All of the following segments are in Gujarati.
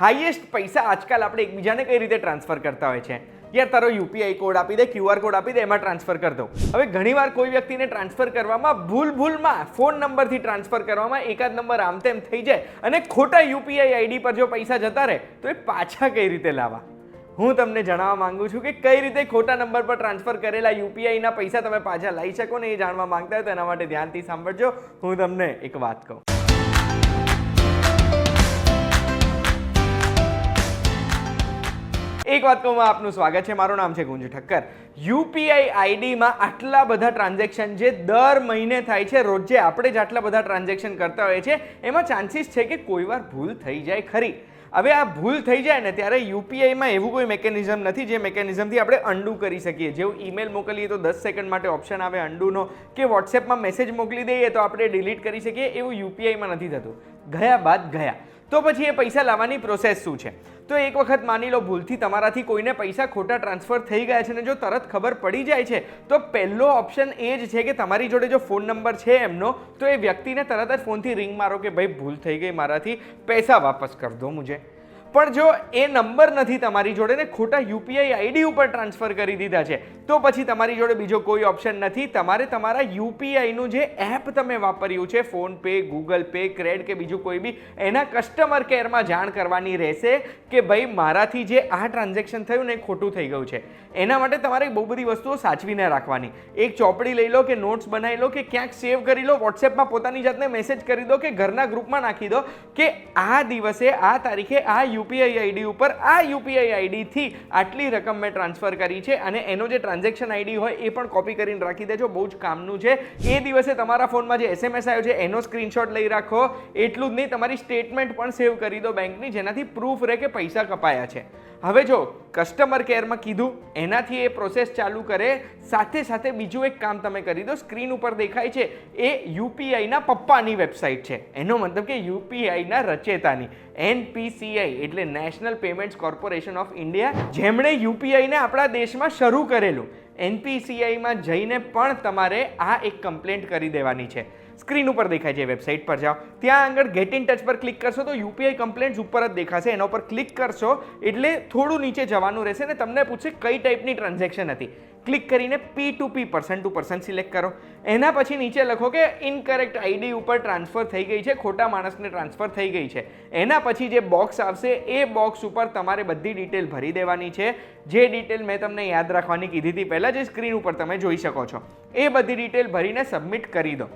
હાઈએસ્ટ પૈસા આજકાલ આપણે એકબીજાને કઈ રીતે ટ્રાન્સફર કરતા હોય છે? યાર તારો યુપીઆઈ કોડ આપી દે, ક્યુઆર કોડ આપી દે, એમાં ટ્રાન્સફર કરી દો. હવે ઘણીવાર કોઈ વ્યક્તિને ટ્રાન્સફર કરવામાં ભૂલમાં ફોન નંબરથી ટ્રાન્સફર કરવામાં એકાદ નંબર આમ તેમ થઈ જાય અને ખોટા યુપીઆઈ આઈડી પર જો પૈસા જતા રહે તો એ પાછા કઈ રીતે લાવવા? હું તમને જણાવવા માંગુ છું કે કઈ રીતે ખોટા નંબર પર ટ્રાન્સફર કરેલા યુપીઆઈના પૈસા તમે પાછા લઈ શકો ને એ જાણવા માંગતા હોય તો એના માટે ધ્યાનથી સાંભળજો. હું તમને એક વાત કહું. એક વાત કહું, આપનું સ્વાગત છે. મારું નામ છે ગુંજ ઠક્કર. યુપીઆઈ આઈડીમાં આટલા બધા ટ્રાન્ઝેક્શન જે દર મહિને થાય છે, રોજે આપણે જ આટલા બધા ટ્રાન્ઝેક્શન કરતા હોઈએ છીએ, એમાં ચાન્સીસ છે કે કોઈ વાર ભૂલ થઈ જાય ખરી. હવે આ ભૂલ થઈ જાય ને ત્યારે યુપીઆઈમાં એવું કોઈ મેકેનિઝમ નથી જે મેકેનિઝમથી આપણે અન્ડુ કરી શકીએ. જેવું ઈમેલ મોકલીએ તો 10 સેકન્ડ માટે ઓપ્શન આવે અન્ડુનો, કે વોટ્સએપમાં મેસેજ મોકલી દઈએ તો આપણે ડિલીટ કરી શકીએ. એવું યુપીઆઈમાં નથી થતું. ગયા બાદ ગયા. તો પછી એ પૈસા લાવવાની પ્રોસેસ શું છે? તો એક વખત માની લો ભૂલથી તમારાથી કોઈને પૈસા ખોટા ટ્રાન્સફર થઈ ગયા છે ને જો તરત ખબર પડી જાય છે તો પહેલો ઓપ્શન એ જ છે કે તમારી જોડે જો ફોન નંબર છે એમનો, તો એ વ્યક્તિને તરત જ ફોનથી રિંગ મારો કે ભાઈ ભૂલ થઈ ગઈ, મારાથી પૈસા વાપસ કર દો મુझे. પણ જો એ નંબર નથી તમારી જોડે ને ખોટા યુપીઆઈ આઈડી ઉપર ટ્રાન્સફર કરી દીધા છે તો પછી તમારી જોડે બીજો કોઈ ઓપ્શન નથી. તમારે તમારા યુપીઆઈનું જે એપ તમે વાપર્યું છે, phone pay, Google pay, CRED કે બીજું કોઈ બી, એના કસ્ટમર કેરમાં જાણ કરવાની રહેશે કે ભાઈ મારાથી જે આ ટ્રાન્ઝેક્શન થયું ને એ ખોટું થઈ ગયું છે. એના માટે તમારે બહુ બધી વસ્તુઓ સાચવીને રાખવાની. એક ચોપડી લઈ લો કે નોટ્સ બનાવી લો કે ક્યાંક સેવ કરી લો, વોટ્સએપમાં પોતાની જાતને મેસેજ કરી દો કે ઘરના ગ્રુપમાં નાખી દો કે આ દિવસે આ તારીખે આ યુપીઆઈ આઈડી ઉપર આ યુપીઆઈ આઈડીથી આટલી રકમ મેં ટ્રાન્સફર કરી છે અને એનો જે ટ્રાન્ઝેક્શન આઈડી હોય એ પણ કોપી કરીને રાખી દેજો. બહુ જ કામનું છે. એ દિવસે તમારા ફોનમાં જે એસએમએસ આવ્યો છે એનો સ્ક્રીનશોટ લઈ રાખો. એટલું જ નહીં, તમારી સ્ટેટમેન્ટ પણ સેવ કરી દો બેંકની, જેનાથી પ્રૂફ રહે કે પૈસા કપાયા છે. હવે જો કસ્ટમર કેરમાં કીધું એનાથી એ પ્રોસેસ ચાલુ કરે, સાથે સાથે બીજું એક કામ તમે કરી દો. સ્ક્રીન ઉપર દેખાય છે એ યુપીઆઈના પપ્પાની વેબસાઇટ છે. એનો મતલબ કે યુપીઆઈના રચેતાની, NPCI એટલે national payments corporation of India, જેમણે યુપીઆઈને આપણા દેશમાં શરૂ કરેલું. NPCIમાં જઈને પણ તમારે આ એક કમ્પ્લેન્ટ કરી દેવાની છે. સ્ક્રીન ઉપર દેખાય છે વેબસાઇટ પર જાઓ, ત્યાં આગળ ગેટ ઇન ટચ પર ક્લિક કરશો તો યુપીઆઈ કમ્પ્લેન્ટ્સ ઉપર જ દેખાશે. એના ઉપર ક્લિક કરશો એટલે થોડું નીચે જવાનું રહેશે ને તમને પૂછશે કઈ ટાઈપની ટ્રાન્ઝેક્શન હતી. ક્લિક કરીને P2P person to person select કરો. એના પછી નીચે લખો કે ઇનકરેક્ટ આઈડી ઉપર ટ્રાન્સફર થઈ ગઈ છે, ખોટા માણસને ટ્રાન્સફર થઈ ગઈ છે. એના પછી જે બોક્સ આવશે એ બોક્સ ઉપર તમારે બધી ડિટેલ ભરી દેવાની છે. જે ડિટેલ મેં તમને યાદ રાખવાની કીધી હતી પહેલાં, જે સ્ક્રીન ઉપર તમે જોઈ શકો છો, એ બધી ડિટેલ ભરીને સબમિટ કરી દો.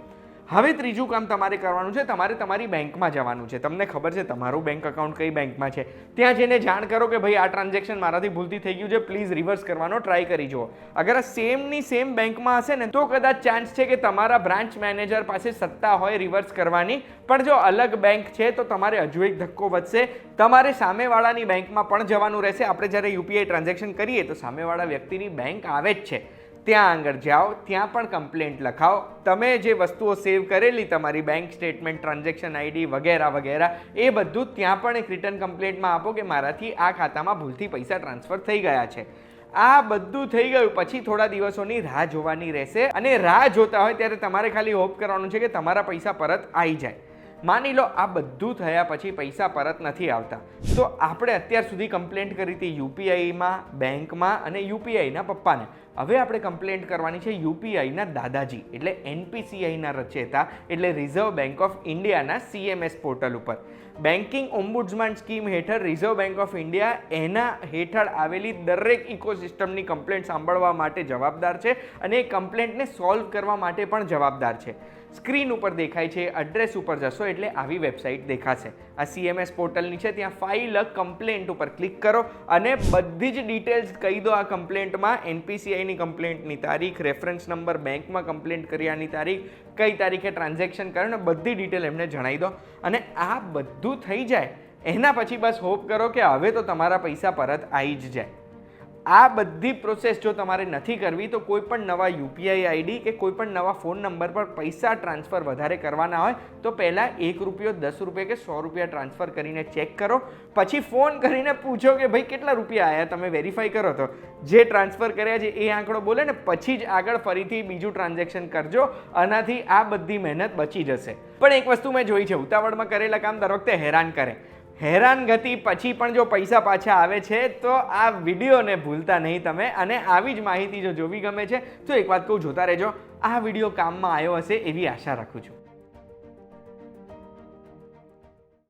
હવે ત્રીજું કામ તમારે કરવાનું છે, તમારે તમારી બેંકમાં જવાનું છે. તમને ખબર છે તમારું બેંક અકાઉન્ટ કઈ બેંકમાં છે, ત્યાં જઈને જાણ કરો કે ભાઈ આ ટ્રાન્ઝેક્શન મારાથી ભૂલથી થઈ ગયું છે, પ્લીઝ રિવર્સ કરવાનો ટ્રાય કરી જુઓ. અગર આ સેમની સેમ બેંકમાં હશે ને તો કદાચ ચાન્સ છે કે તમારા બ્રાન્ચ મેનેજર પાસે સત્તા હોય રિવર્સ કરવાની. પણ જો અલગ બેંક છે તો તમારે હજુ એક ધક્કો વધશે. તમારે સામેવાળાની બેંકમાં પણ જવાનું રહેશે. આપણે જ્યારે યુપીઆઈ ટ્રાન્ઝેક્શન કરીએ તો સામેવાળા વ્યક્તિની બેંક આવે જ છે, ત્યાં આગળ જાઓ, ત્યાં પણ કમ્પ્લેન્ટ લખાવો. તમે જે વસ્તુઓ સેવ કરેલી, તમારી બેંક સ્ટેટમેન્ટ, ટ્રાન્ઝેક્શન આઈડી વગેરે વગેરે, એ બધું ત્યાં પણ એક રિટર્ન કમ્પ્લેન્ટમાં આપો કે મારાથી આ ખાતામાં ભૂલથી પૈસા ટ્રાન્સફર થઈ ગયા છે. આ બધું થઈ ગયું પછી થોડા દિવસોની રાહ જોવાની રહેશે અને રાહ જોતા હોય ત્યારે તમારે ખાલી હોપ કરવાનું છે કે તમારા પૈસા પરત આવી જાય. માની લો આ બધું થયા પછી પૈસા પરત નથી આવતા, તો આપણે અત્યાર સુધી કમ્પ્લેન્ટ કરી હતી યુપીઆઈમાં, બેંકમાં અને યુપીઆઈના પપ્પાને. હવે આપણે કમ્પ્લેન્ટ કરવાની છે યુપીઆઈના દાદાજી એટલે NPCIના રચેતા એટલે રિઝર્વ બેંક ઓફ ઇન્ડિયાના CMS પોર્ટલ ઉપર. બેન્કિંગ ઓમ્બુડ્સમેન સ્કીમ હેઠળ રિઝર્વ બેંક ઓફ ઇન્ડિયા એના હેઠળ આવેલી દરેક ઇકોસિસ્ટમની કમ્પ્લેન્ટ સાંભળવા માટે જવાબદાર છે અને એ કમ્પ્લેન્ટને સોલ્વ કરવા માટે પણ જવાબદાર છે. સ્ક્રીન ઉપર દેખાય છે, એડ્રેસ ઉપર જશો એટલે આવી વેબસાઇટ દેખાશે. આ CMS પોર્ટલની છે, ત્યાં ફાઇલ કમ્પ્લેન્ટ ઉપર ક્લિક કરો અને બધી જ ડિટેલ્સ કહી દો આ કમ્પ્લેન્ટમાં. NPCIની કમ્પ્લેન્ટની તારીખ, રેફરન્સ નંબર, બેંકમાં કમ્પ્લેન્ટ કર્યાની તારીખ, કઈ તારીખે ટ્રાન્ઝેક્શન કર્યું ને બધી ડિટેલ એમને જણાવી દો. અને આ બધું થઈ જાય એના પછી બસ હોપ કરો કે હવે તો તમારા પૈસા પરત આવી જ જાય. આ બધી પ્રોસેસ જો તમારે નથી કરવી તો કોઈ પણ નવા યુપીઆઈ આઈડી કે કોઈ પણ નવા ફોન નંબર પર પૈસા ટ્રાન્સફર વધારે કરવાના હોય તો પહેલાં ₹1, ₹10 કે ₹100 ટ્રાન્સફર કરીને ચેક કરો. પછી ફોન કરીને પૂછો કે ભાઈ કેટલા રૂપિયા આવ્યા, તમે વેરીફાઈ કરો તો જે ટ્રાન્સફર કર્યા છે એ આંકડો બોલે ને પછી જ આગળ ફરીથી બીજું ટ્રાન્ઝેક્શન કરજો. આનાથી આ બધી મહેનત બચી જશે. પણ એક વસ્તુ મેં જોઈ છે, ઉતાવળમાં કરેલા કામ દર વખતે હેરાન કરે. હેરાનગતિ પછી પણ જો પૈસા પાછા આવે છે તો આ વિડીયોને ભૂલતા નહીં તમે, અને આવી જ માહિતી જો જોવી ગમે છે તો એક વાત કહું, જોતા રહેજો. આ વિડીયો કામમાં આવ્યો હશે એવી આશા રાખું છું.